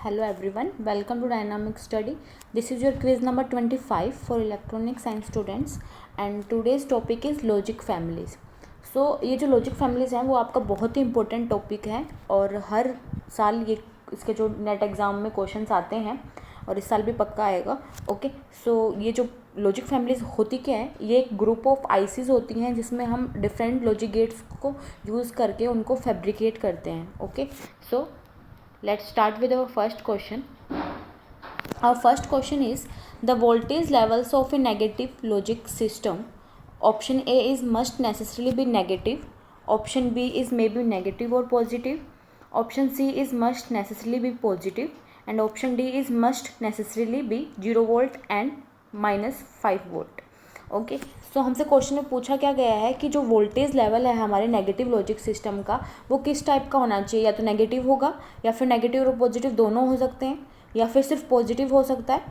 Hello everyone, welcome to Dynamic Study. This is your quiz number 25 for electronic science students and today's topic is logic families. So ये जो logic families हैं वो आपका बहुत ही important topic है और हर साल ये इसके जो नेट एग्ज़ाम में क्वेश्चंस आते हैं और इस साल भी पक्का आएगा. ओके, सो ये जो लॉजिक फैमिलीज होती क्या है, ये एक ग्रुप ऑफ आईसीज होती हैं जिसमें हम डिफरेंट लॉजिक गेट्स को यूज़ करके उनको फैब्रिकेट करते हैं. Okay, so let's start with our first question. Our first question is the voltage levels of a negative logic system. Option A is must necessarily be negative. Option B is maybe negative or positive. Option C is must necessarily be positive. And option D is must necessarily be 0 volt and minus 5 volt. Okay, सो हमसे question में पूछा क्या गया है कि जो voltage level है हमारे नेगेटिव लॉजिक सिस्टम का वो किस टाइप का होना चाहिए. या तो नेगेटिव होगा या फिर नेगेटिव और पॉजिटिव दोनों हो सकते हैं या फिर सिर्फ पॉजिटिव हो सकता है.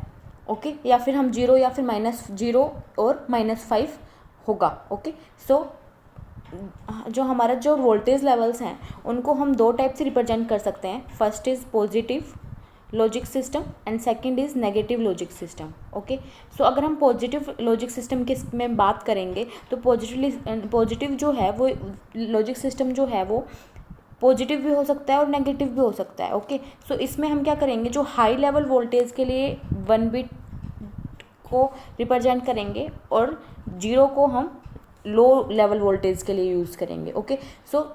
ओके, या फिर हम 0 या फिर -0 और -5 होगा. ओके, सो जो हमारा जो वोल्टेज लेवल्स हैं उनको हम दो टाइप से रिप्रेजेंट कर सकते हैं. First is positive logic system and second is negative logic system. Okay, so अगर हम पॉजिटिव लॉजिक सिस्टम के में बात करेंगे तो पॉजिटिव जो है वो लॉजिक सिस्टम जो है वो पॉजिटिव भी हो सकता है और नेगेटिव भी हो सकता है. ओके, सो इसमें हम क्या करेंगे, जो हाई लेवल वोल्टेज के लिए 1 बिट को रिप्रेजेंट करेंगे और 0 को हम लो लेवल वोल्टेज के लिए यूज़ करेंगे. ओके, सो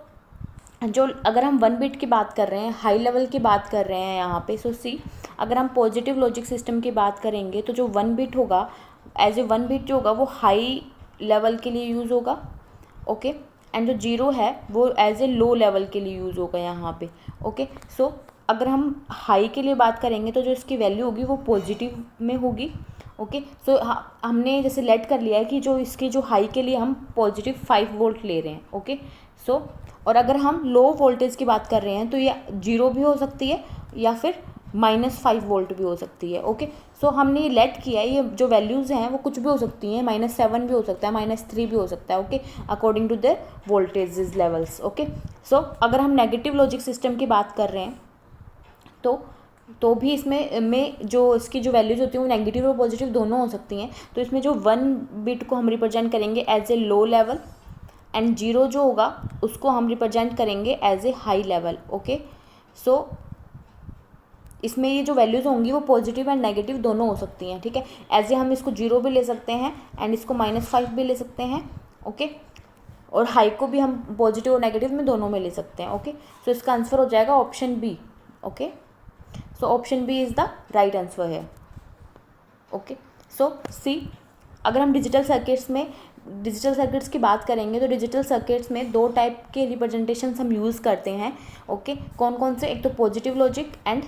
जो अगर हम 1 बिट की बात कर रहे हैं, हाई लेवल की बात कर रहे हैं यहाँ पे, सो सी अगर हम पॉजिटिव लॉजिक सिस्टम की बात करेंगे तो जो 1 बिट होगा एज ए 1 बिट जो होगा वो हाई लेवल के लिए यूज़ होगा. ओके, एंड जो 0 है वो एज ए लो लेवल के लिए यूज़ होगा यहाँ पे. ओके, सो अगर हम हाई के लिए बात करेंगे तो जो इसकी वैल्यू होगी वो पॉजिटिव में होगी. ओके, सो हमने जैसे लेट कर लिया है कि जो इसके जो हाई के लिए हम पॉजिटिव 5 वोल्ट ले रहे हैं. ओके, सो और अगर हम लो वोल्टेज की बात कर रहे हैं तो ये 0 भी हो सकती है या फिर -5 वोल्ट भी हो सकती है. ओके, सो हमने ये लेट किया है, ये जो वैल्यूज़ हैं वो कुछ भी हो सकती हैं, -7 भी हो सकता है, -3 भी हो सकता है. Okay, according to the voltage levels. Okay, so अगर हम नेगेटिव लॉजिक सिस्टम की बात कर रहे हैं तो भी इसमें जो इसकी जो वैल्यूज़ होती हैं वो नेगेटिव और पॉजिटिव दोनों हो सकती हैं. तो इसमें जो 1 बिट को हम रिप्रेजेंट करेंगे as a low level and 0 जो होगा उसको हम रिप्रेजेंट करेंगे as a high level. Okay, so इसमें ये जो वैल्यूज़ होंगी वो पॉजिटिव एंड नेगेटिव दोनों हो सकती हैं. ठीक है, एज ए हम इसको 0 भी ले सकते हैं एंड इसको -5 भी ले सकते हैं. ओके, और हाई को भी हम पॉजिटिव और नेगेटिव में दोनों में ले सकते हैं. ओके, सो इसका आंसर हो जाएगा option B. Okay, so option B is the right answer है. ओके, सो सी अगर हम डिजिटल सर्किट्स की बात करेंगे तो डिजिटल सर्किट्स में दो टाइप के रिप्रेजेंटेशंस हम यूज़ करते हैं. ओके, कौन कौन से, एक तो positive logic and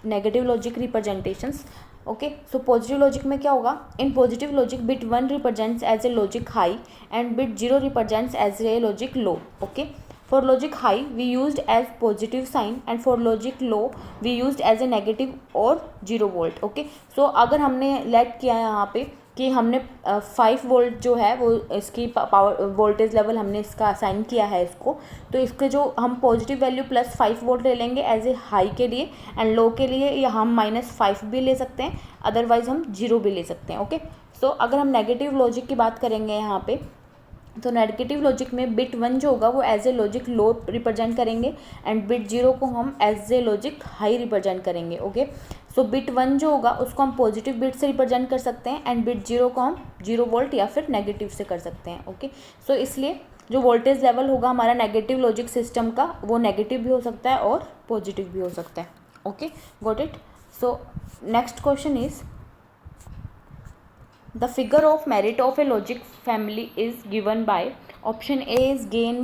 negative logic representations. Okay, so positive logic में क्या होगा, in positive logic bit 1 represents as a logic high and bit 0 represents as a logic low. Okay, for logic high we used as positive sign and for logic low we used as a negative और 0 volt. Okay, so अगर हमने late किया है यहाँ पे कि हमने 5 volt जो है वो इसकी पावर वोल्टेज लेवल हमने इसका असाइन किया है इसको, तो इसके जो हम पॉजिटिव वैल्यू +5 वोल्ट ले लेंगे एज ए हाई के लिए एंड लो के लिए या हम -5 भी ले सकते हैं, अदरवाइज हम 0 भी ले सकते हैं. ओके, सो अगर हम नेगेटिव लॉजिक की बात करेंगे यहाँ पे तो नेगेटिव लॉजिक में बिट 1 जो होगा वो as a logic low represent करेंगे एंड बिट 0 को हम as a logic high represent करेंगे. ओके, सो बिट 1 जो होगा उसको हम पॉजिटिव बिट से रिप्रेजेंट कर सकते हैं एंड बिट 0 को हम 0 वोल्ट या फिर नेगेटिव से कर सकते हैं. ओके, सो इसलिए जो वोल्टेज लेवल होगा हमारा नेगेटिव लॉजिक सिस्टम का वो नेगेटिव भी हो सकता है और पॉजिटिव भी हो सकता है. Okay, got it. So next question is the figure of merit of a logic family is given by option A is gain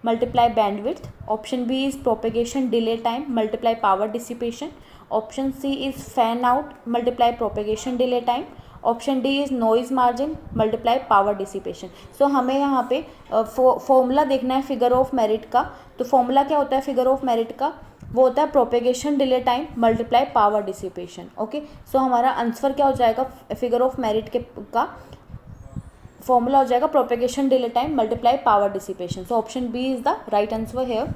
multiply bandwidth, option B is propagation delay time multiply power dissipation, option C is fan out multiply propagation delay time, option D is noise margin multiply power dissipation. So हमें यहाँ पे formula देखना है figure of merit का. तो formula क्या होता है फिगर ऑफ मेरिट का, वो होता है propagation delay time multiply power dissipation. Okay, so हमारा आंसर क्या हो जाएगा फिगर ऑफ मेरिट के का फॉर्मूला हो जाएगा propagation delay time multiply power dissipation. So option B is the right answer here.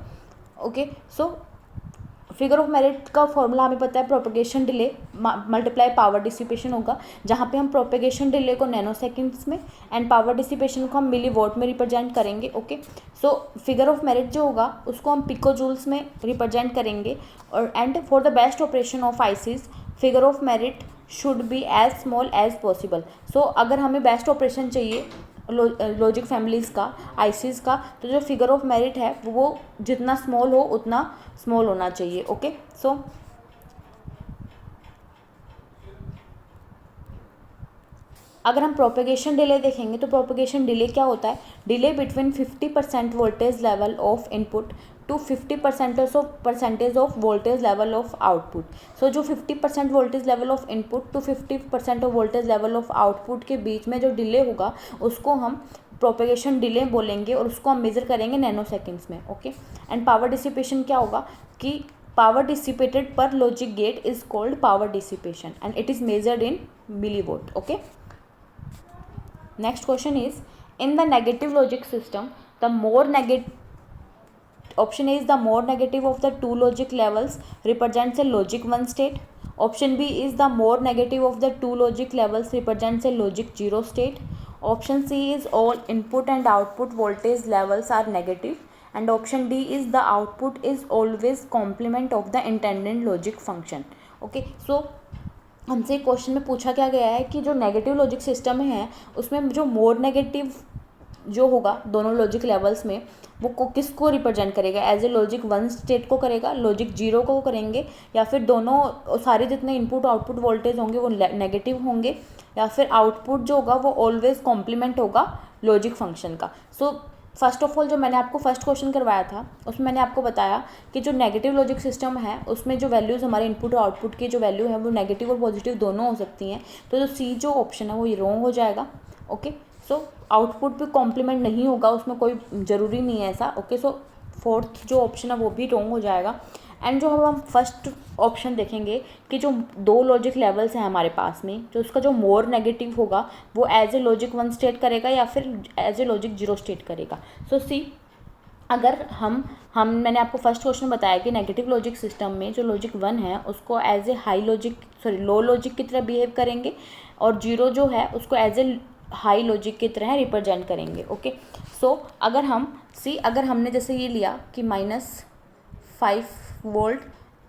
Okay, so figure of merit का formula हमें पता है, propagation delay multiply power dissipation होगा, जहाँ पे हम प्रोपेगेशन डिले को नैनो सेकेंड्स में एंड पावर डिसिपेशन को हम मिली वॉट में रिप्रेजेंट करेंगे। Okay, so figure of merit जो होगा उसको हम पिको जूल्स में रिप्रेजेंट करेंगे। और and for the best operation of ICs figure of merit should be as small as possible. So अगर हमें बेस्ट ऑपरेशन चाहिए लॉजिक फैमिलीज़ का, आईसीज का, तो जो फिगर ऑफ मेरिट है वो जितना स्मॉल हो उतना स्मॉल होना चाहिए। ओके, सो अगर हम प्रोपेगेशन डिले देखेंगे तो प्रोपेगेशन डिले क्या होता है, delay between 50% voltage level of input to 50% of voltage level of output. So जो 50% voltage level of input to 50% of voltage level of output के बीच में जो डिले होगा उसको हम प्रोपेगेशन डिले बोलेंगे और उसको हम मेजर करेंगे नैनो सेकेंड्स में। ओके, एंड पावर डिसिपेशन क्या होगा कि power dissipated per logic gate is called power dissipation and it is measured in millivolt. Okay, next question is, in the negative logic system, the more negative option A is the more negative of the two logic levels represents a logic 1 state. Option B is the more negative of the two logic levels represents a logic 0 state. Option C is all input and output voltage levels are negative. And option D is the output is always complement of the intended logic function. Okay, so हमसे question में पूछा क्या गया है कि जो negative logic system है उसमें जो मोर नेगेटिव जो होगा दोनों लॉजिक लेवल्स में वो किसको रिप्रेजेंट करेगा, एज ए लॉजिक 1 स्टेट को करेगा, लॉजिक 0 को करेंगे, या फिर दोनों सारे जितने इनपुट आउटपुट वोल्टेज होंगे वो नेगेटिव होंगे, या फिर आउटपुट जो होगा वो ऑलवेज कॉम्प्लीमेंट होगा लॉजिक फंक्शन का। सो फर्स्ट ऑफ ऑल जो मैंने आपको फर्स्ट क्वेश्चन करवाया था उसमें मैंने आपको बताया कि जो नेगेटिव लॉजिक सिस्टम है उसमें जो वैल्यूज़ हमारे इनपुट और आउटपुट की जो वैल्यू है वो नेगेटिव और पॉजिटिव दोनों हो सकती हैं। तो जो सी जो ऑप्शन है वो ये रॉन्ग हो जाएगा। ओके, सो आउटपुट भी कॉम्प्लीमेंट नहीं होगा, उसमें कोई ज़रूरी नहीं है ऐसा। ओके, सो फोर्थ जो ऑप्शन है वो भी रॉन्ग हो जाएगा। एंड जो हम फर्स्ट ऑप्शन देखेंगे कि जो दो लॉजिक लेवल्स हैं हमारे पास में, जो उसका जो मोर नेगेटिव होगा वो एज ए लॉजिक 1 स्टेट करेगा या फिर एज ए लॉजिक 0 स्टेट करेगा। सो सी, अगर हम मैंने आपको फर्स्ट क्वेश्चन बताया कि नेगेटिव लॉजिक सिस्टम में जो लॉजिक 1 है उसको एज ए लो लॉजिक की तरह बिहेव करेंगे और 0 जो है उसको एज ए हाई लॉजिक की तरह रिप्रेजेंट करेंगे। ओके, सो अगर हमने जैसे ये लिया कि -5 वोल्ट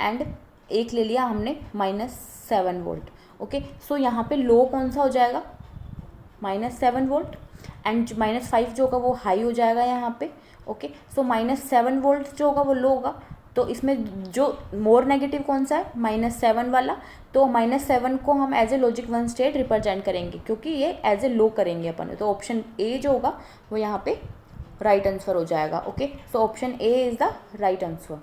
एंड एक ले लिया हमने -7 वोल्ट। ओके, सो यहाँ पे लो कौन सा हो जाएगा, -7 वोल्ट, एंड -5 जो होगा वो हाई हो जाएगा यहाँ पे। ओके, सो -7 वोल्ट जो होगा वो लो होगा, तो इसमें जो मोर नेगेटिव कौन सा है, -7 वाला, तो -7 को हम as a logic 1 state represent करेंगे क्योंकि ये एज ए लो करेंगे अपन। तो ऑप्शन ए जो होगा वो यहाँ पे राइट आंसर हो जाएगा। Okay, so option A is the right answer.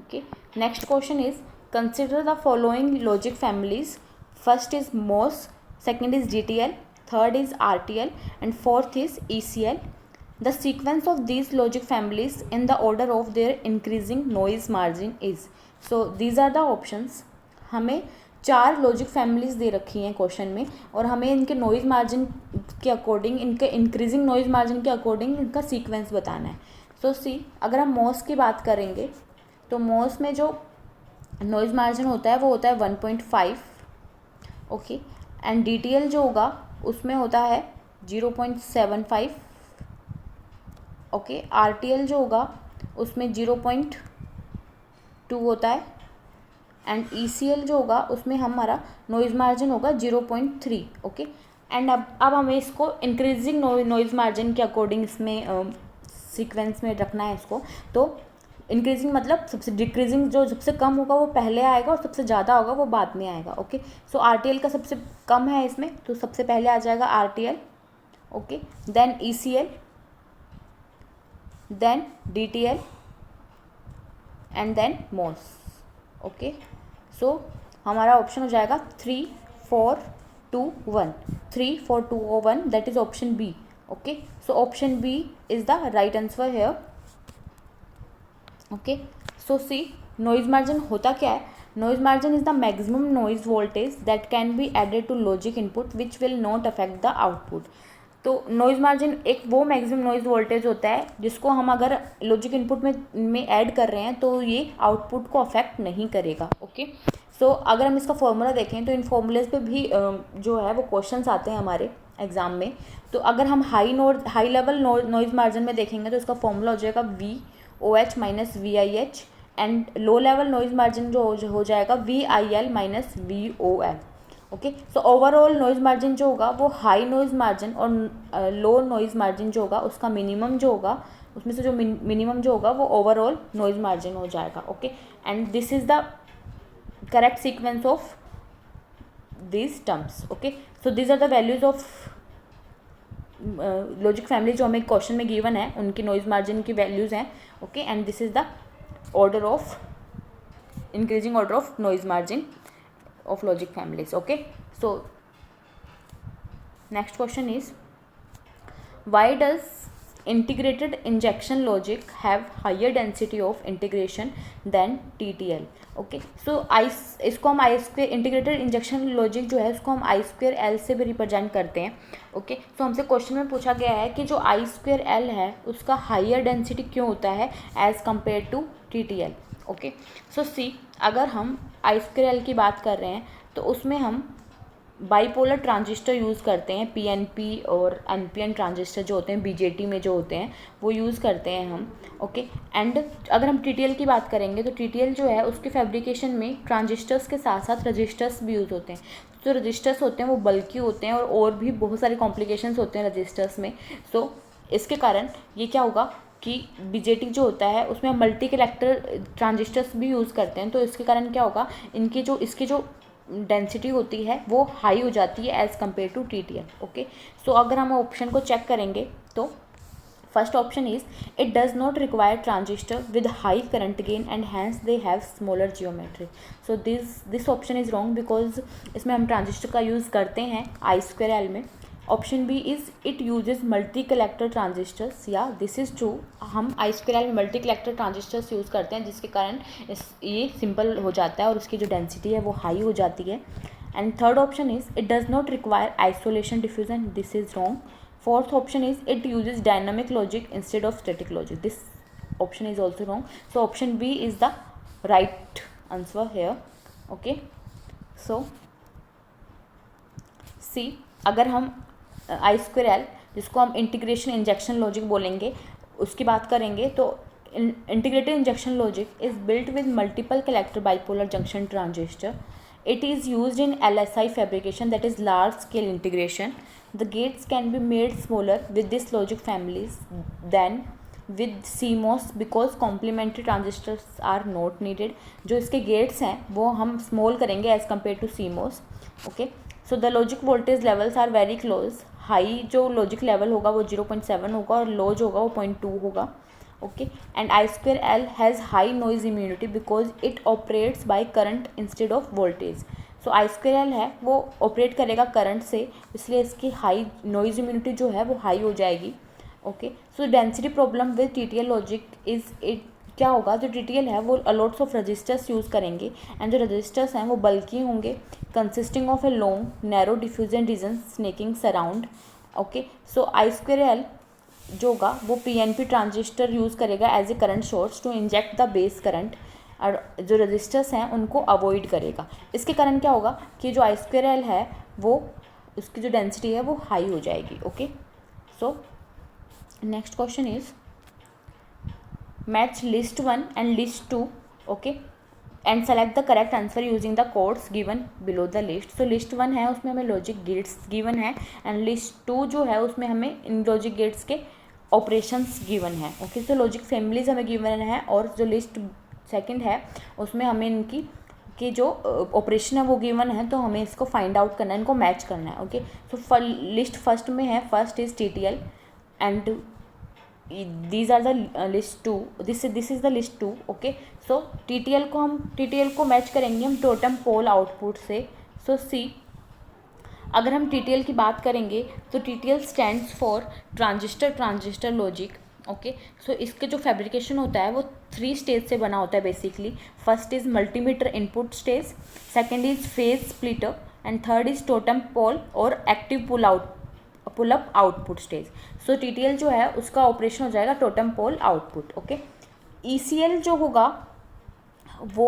Okay, next question is, consider the following logic families. First is MOS, second is GTL, third is RTL, and fourth is ECL. The sequence of these logic families in the order of their increasing noise margin is. So these are the options. हमें 4 logic families दे रखी हैं question में और हमें इनके noise margin के according, इनके increasing noise margin के अकॉर्डिंग इनका सीक्वेंस बताना है। सो सी, अगर हम MOS की बात करेंगे तो MOS में जो नॉइज़ मार्जिन होता है वो होता है 1.5। ओके, एंड DTL जो होगा उसमें होता है 0.75। ओके, RTL जो होगा उसमें 0.2 होता है, एंड ECL जो होगा उसमें हमारा नॉइज़ मार्जिन होगा 0.3। ओके, एंड अब हमें इसको इंक्रीजिंग नॉइज़ मार्जिन के अकॉर्डिंग इसमें सीक्वेंस में रखना है इसको। तो इंक्रीजिंग मतलब सबसे डिक्रीजिंग, जो सबसे कम होगा वो पहले आएगा और सबसे ज़्यादा होगा वो बाद में आएगा। ओके, सो RTL का सबसे कम है इसमें, तो सबसे पहले आ जाएगा RTL। Okay, then ECL, then DTL and then MOS। Okay, so हमारा ऑप्शन हो जाएगा 3 4 2 1, 3 4 2 1, that is option B. Okay, so option B is the right answer here. Okay, so C, noise margin होता क्या है, noise margin is the maximum noise voltage that can be added to logic input which will not affect the output. तो noise margin एक वो maximum noise voltage होता है जिसको हम अगर लॉजिक इनपुट में ऐड कर रहे हैं तो ये आउटपुट को अफेक्ट नहीं करेगा। ओके, सो अगर हम इसका फॉर्मूला देखें तो इन फॉर्मूलेज पे भी जो है वो क्वेश्चंस आते हैं हमारे एग्जाम में। तो अगर हम हाई लेवल नॉइज़ मार्जिन में देखेंगे तो इसका फॉर्मूला हो जाएगा VOH minus VIH, and low level noise margin जो हो जाएगा VIL minus VOL। Okay, so overall noise margin जो होगा वो हाई नॉइज़ मार्जिन और लो नॉइज़ मार्जिन जो होगा उसका मिनिमम जो होगा, उसमें से जो मिनिमम जो होगा वो ओवरऑल नॉइज़ मार्जिन हो जाएगा। Okay, and this is the correct sequence of these terms। Okay, so these are the values of logic family जो हमें क्वेश्चन में गिवन है, उनकी नॉइज़ मार्जिन की वैल्यूज़ हैं। Okay, and this is the order of increasing order of noise margin of logic families। okay, so next question is, why does integrated injection logic have higher density of integration than TTL? Okay, so इसको हम I square integrated injection logic जो है उसको हम I square L से भी represent करते हैं। ओके, सो हमसे क्वेश्चन में पूछा गया है कि जो आई स्क्वेयर एल है उसका हाइयर डेंसिटी क्यों होता है as compare to TTL। Okay, so सी, अगर हम आई स्क्वेयर एल की बात कर रहे हैं तो उसमें हम बाईपोलर ट्रांजिस्टर यूज़ करते हैं, PNP और NPN ट्रांजिस्टर जो होते हैं BJT में जो होते हैं वो यूज़ करते हैं हम। ओके, एंड अगर हम TTL की बात करेंगे तो TTL जो है उसके फैब्रिकेशन में ट्रांजिस्टर्स के साथ साथ रजिस्टर्स भी यूज़ होते हैं। जो रजिस्टर्स होते हैं वो बल्कि होते हैं और भी बहुत सारे कॉम्प्लिकेशंस होते हैं रजिस्टर्स में। सो इसके कारण ये क्या होगा कि BJT जो होता है उसमें हम मल्टी कलेक्टर ट्रांजिस्टर्स भी यूज़ करते हैं, तो इसके कारण क्या होगा, इसकी जो डेंसिटी होती है वो हाई हो जाती है as compare to TTL। Okay, so अगर हम ऑप्शन को चेक करेंगे तो first option is it does not require transistor with high current gain and hence they have smaller geometry. So this option is wrong because इसमें हम transistor का use करते हैं आई स्क्वेयर एल में। Option B is it uses multi collector transistors, या this is true, हम I square L में multi collector transistors use करते हैं जिसके कारण ये सिंपल हो जाता है और उसकी जो डेंसिटी है वो हाई हो जाती है। And third option is it does not require isolation diffusion, this is wrong. Fourth option is it uses dynamic logic instead of static logic, this option is also wrong. So option B is the right answer here. Okay, so सी, अगर हम I square L जिसको हम integration injection logic बोलेंगे उसकी बात करेंगे तो integrated injection logic is built with multiple collector bipolar junction transistor. It is used in LSI fabrication, that is large scale integration. The gates can be made smaller with this logic families than with CMOS because complementary transistors are not needed। जो इसके gets हैं वो हम small करेंगे as compare to CMOS। Okay, so the logic voltage levels are very close. High जो logic level होगा वो 0.7 होगा और लो जो होगा वो 0.2 होगा। Okay, and I square L has high noise immunity because it operates by current instead of voltage. So I square L है वो ऑपरेट करेगा करंट से, इसलिए इसकी हाई नॉइज इम्यूनिटी जो है वो हाई हो जाएगी। Okay, so density problem with TTL logic is it, क्या होगा, जो TTL है वो अलॉट्स ऑफ रजिस्टर्स यूज़ करेंगे एंड जो रजिस्टर्स हैं वो बल्कि होंगे, consisting of a long narrow diffusion region snaking surround. Okay, so I square L जो होगा वो PNP ट्रांजिस्टर यूज़ करेगा as a current source to inject the base current, और जो रजिस्टर्स हैं उनको अवॉइड करेगा। इसके कारण क्या होगा कि जो आई स्क्वेयर एल है वो उसकी जो डेंसिटी है वो हाई हो जाएगी। Okay, so next question is match list 1 and list 2। Okay, and select the correct answer using the codes given below the list. So list 1 है उसमें हमें लॉजिक गेट्स गिवन है एंड लिस्ट 2 जो है उसमें हमें इन लॉजिक गेट्स के operations given है। ओके, सो लॉजिक फैमिलीज हमें गिवन है और जो लिस्ट सेकंड है उसमें हमें इनकी कि जो ऑपरेशन है वो गिवन है, तो हमें इसको फाइंड आउट करना है, इनको मैच करना है। ओके, सो लिस्ट फर्स्ट में है, first is TTL and these are the list 2, this is the list 2। Okay, so TTL को मैच करेंगे हम टोटम पोल आउटपुट से। सो सी, अगर हम TTL की बात करेंगे तो TTL stands for transistor logic. Okay, so इसके जो फैब्रिकेशन होता है वो 3 स्टेज से बना होता है basically. First is multimeter input stage, second is phase splitter and third is totem pole और active pull out pull up output stage. So TTL जो है उसका ऑपरेशन हो जाएगा totem pole output. Okay, ECL जो होगा वो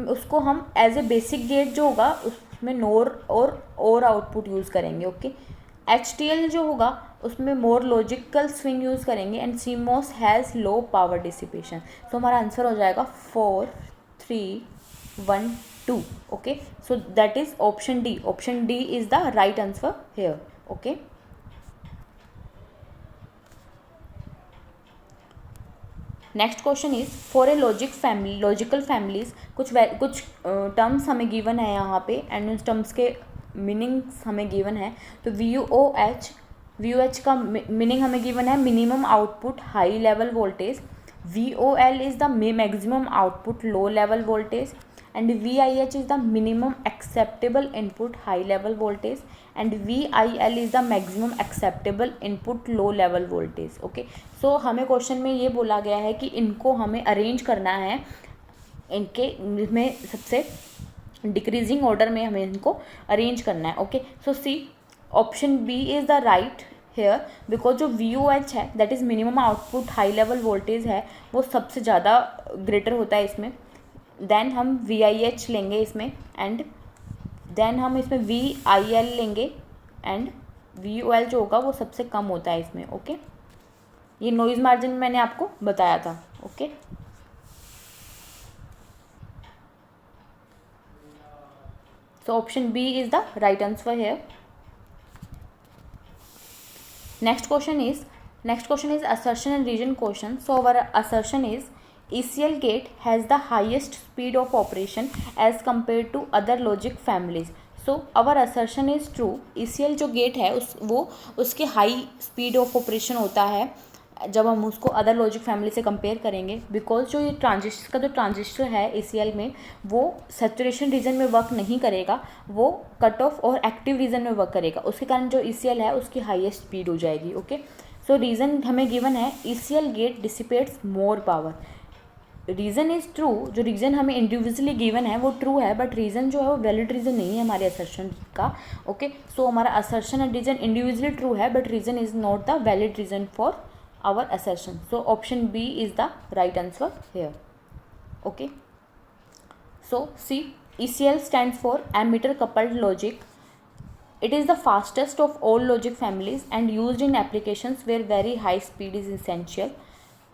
उसको हम एज ए बेसिक गेट जो होगा उसमें नोर और आउटपुट यूज़ करेंगे। ओके, HTL जो होगा उसमें मोर लॉजिकल स्विंग यूज़ करेंगे and CMOS has low power dissipation. तो हमारा आंसर हो जाएगा 4 3 1 2। Okay, so that is option D. Option D is the right answer here. Okay, next question is for a logical families कुछ terms हमें given है यहाँ पे एंड उन टर्म्स के मीनिंग्स हमें गिवन है। तो VOH का मीनिंग हमें गिवन है minimum output high level voltage, VOL is the maximum output low level voltage and VIH is the minimum acceptable input high level voltage and VIL is the maximum acceptable input low level voltage. Okay, so हमें question में ये बोला गया है कि इनको हमें arrange करना है, इनके में सबसे डिक्रीजिंग ऑर्डर में हमें इनको अरेंज करना है। Okay, so C option B is the right here because जो VOH है that is minimum output high level voltage है वो सबसे ज़्यादा ग्रेटर होता है इसमें। देन हम VIH लेंगे इसमें एंड देन हम इसमें VIL लेंगे एंड VOL जो होगा वो सबसे कम होता है इसमें। ओके, ये नॉइज़ मार्जिन मैंने आपको बताया था। Okay, so option B is the right answer here. Next question is assertion and reason question. So our assertion is ECL gate has the highest speed of operation as compared to other logic families. So our assertion is true. ECL जो gate है उसके high speed of operation होता है जब हम उसको other logic family से compare करेंगे बिकॉज जो ये ट्रांजिस्टर है ECL में वो सैचुरेशन रीजन में वर्क नहीं करेगा, वो कट ऑफ और एक्टिव रीजन में वर्क करेगा। उसके कारण जो ECL है उसकी हाईएस्ट स्पीड हो जाएगी। ओके, सो रीज़न हमें गिवन है ECL gate dissipates more power. Reason is true, जो रीज़न हमें इंडिविजुअली गिवन है वो ट्रू है बट रीज़न जो है वो वैलिड रीज़न नहीं है हमारे असर्शन का। ओके, सो हमारा assertion and reason individually true है but reason is not the valid reason for our assertion. So option B is the right answer here. Okay, so see ECL stands for ammeter coupled logic. It is the fastest of all logic families and used in applications where very high speed is essential.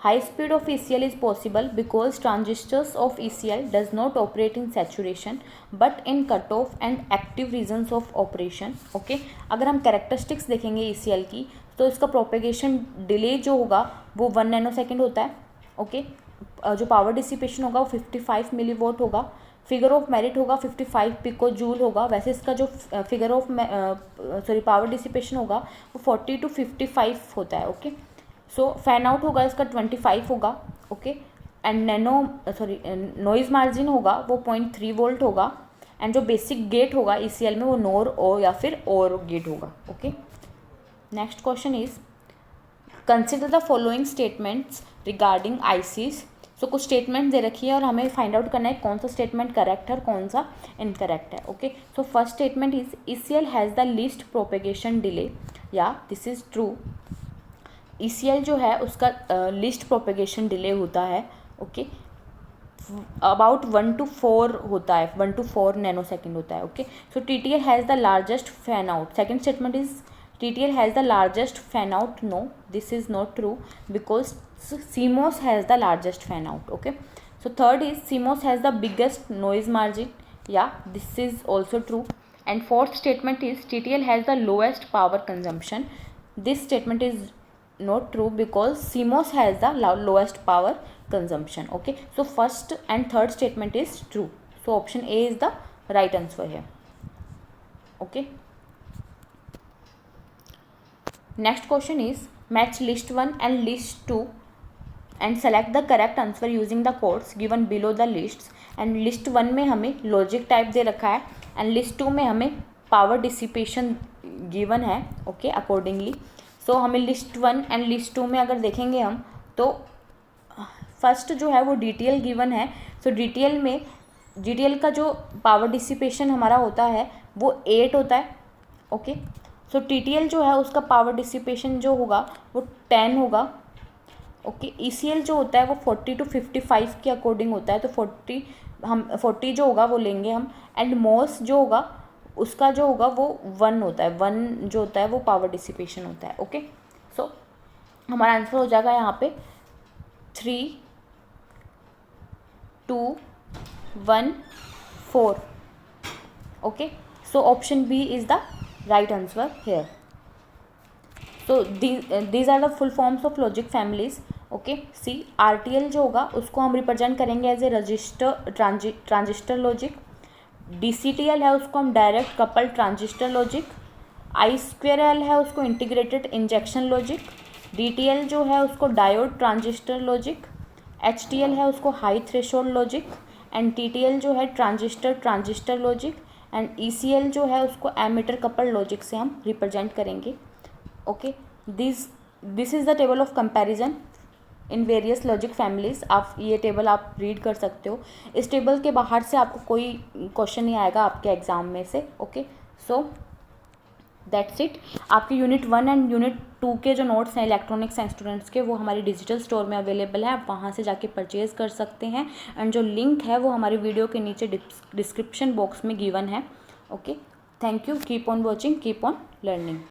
High speed of ECL is possible because transistors of ECL does not operate in saturation but in cutoff and active regions of operation. Okay, अगर हम characteristics देखेंगे ECL की तो इसका propagation delay जो होगा वो 1 nanosecond होता है। ओके, जो पावर डिसिपेशन होगा वो 55 मिलीवॉट होगा, फिगर ऑफ मेरिट होगा 55 पिको जूल होगा। वैसे इसका जो फिगर ऑफ पावर डिसिपेशन होगा वो 40 to 55 होता है। ओके, सो फैन आउट होगा इसका 25 होगा। ओके, एंड नॉइज़ मार्जिन होगा वो 0.3 वोल्ट होगा एंड जो बेसिक गेट होगा ECL में वो नोर और या फिर और गेट होगा। Okay, next question is consider the following statements regarding ICs। सो कुछ स्टेटमेंट दे रखी है और हमें फाइंड आउट करना है कौन सा स्टेटमेंट करेक्ट है और कौन सा इनकरेक्ट है। Okay, so first statement is ECL has the least propagation delay, या दिस इज ट्रू। ECL जो है उसका लीस्ट प्रोपेगेशन डिले होता है। ओके, अबाउट 1 to 4 होता है, 1 to 4 नैनोसेकेंड होता है। Okay, so TTL has the largest fan out. Second statement is TTL has the largest fan out. No, this is not true because CMOS has the largest fan out. Okay, so third is CMOS has the biggest noise margin. Yeah, this is also true. And fourth statement is TTL has the lowest power consumption. This statement is not true because CMOS has the lowest power consumption. Okay, so first and third statement is true. So option A is the right answer here. Okay, next question is match list 1 and list 2 and select the correct answer using the codes given below the lists. and list 1 में हमें logic type दे रखा है and list 2 में हमें power dissipation given है। Okay, accordingly so हमें list 1 and list 2 में अगर देखेंगे हम तो फर्स्ट जो है वो DTL गिवन है। सो DTL का जो पावर डिसिपेशन हमारा होता है वो 8 होता है। ओके, सो TTL जो है उसका पावर डिसिपेशन जो होगा वो 10 होगा। ओके, ECL जो होता है वो 40 to 55 के अकॉर्डिंग होता है, तो 40 जो होगा वो लेंगे हम। एंड MOS जो होगा उसका जो होगा वो 1 होता है, 1 जो होता है वो पावर डिसिपेशन होता है। ओके, सो हमारा आंसर हो जाएगा यहाँ पे 3, 2, 1, 4। Okay, so option B is the right answer here. तो these are the full forms of logic families. Okay, see RTL जो होगा उसको हम रिप्रेजेंट करेंगे as a resistor transistor logic. DCTL है उसको हम direct couple transistor logic. I2L है उसको इंटीग्रेटेड इंजेक्शन लॉजिक। DTL जो है उसको डायोड ट्रांजिस्टर लॉजिक। HTL है उसको high threshold logic. And TTL जो है ट्रांजिस्टर लॉजिक। एंड ECL जो है उसको एमीटर कपल लॉजिक से हम रिप्रेजेंट करेंगे। Okay, this is the table of comparison in various logic families. आप ये टेबल आप रीड कर सकते हो। इस टेबल के बाहर से आपको कोई क्वेश्चन नहीं आएगा आपके एग्ज़ाम में से। Okay, so that's it. आपके यूनिट 1 एंड यूनिट 2 के जो नोट्स हैं इलेक्ट्रॉनिक साइंस स्टूडेंट्स के, वो हमारी डिजिटल स्टोर में अवेलेबल है, आप वहाँ से जाके परचेज़ कर सकते हैं। एंड जो लिंक है वो हमारी वीडियो के नीचे डिस्क्रिप्शन बॉक्स में गिवन है। Okay, thank you, keep on watching, keep on learning.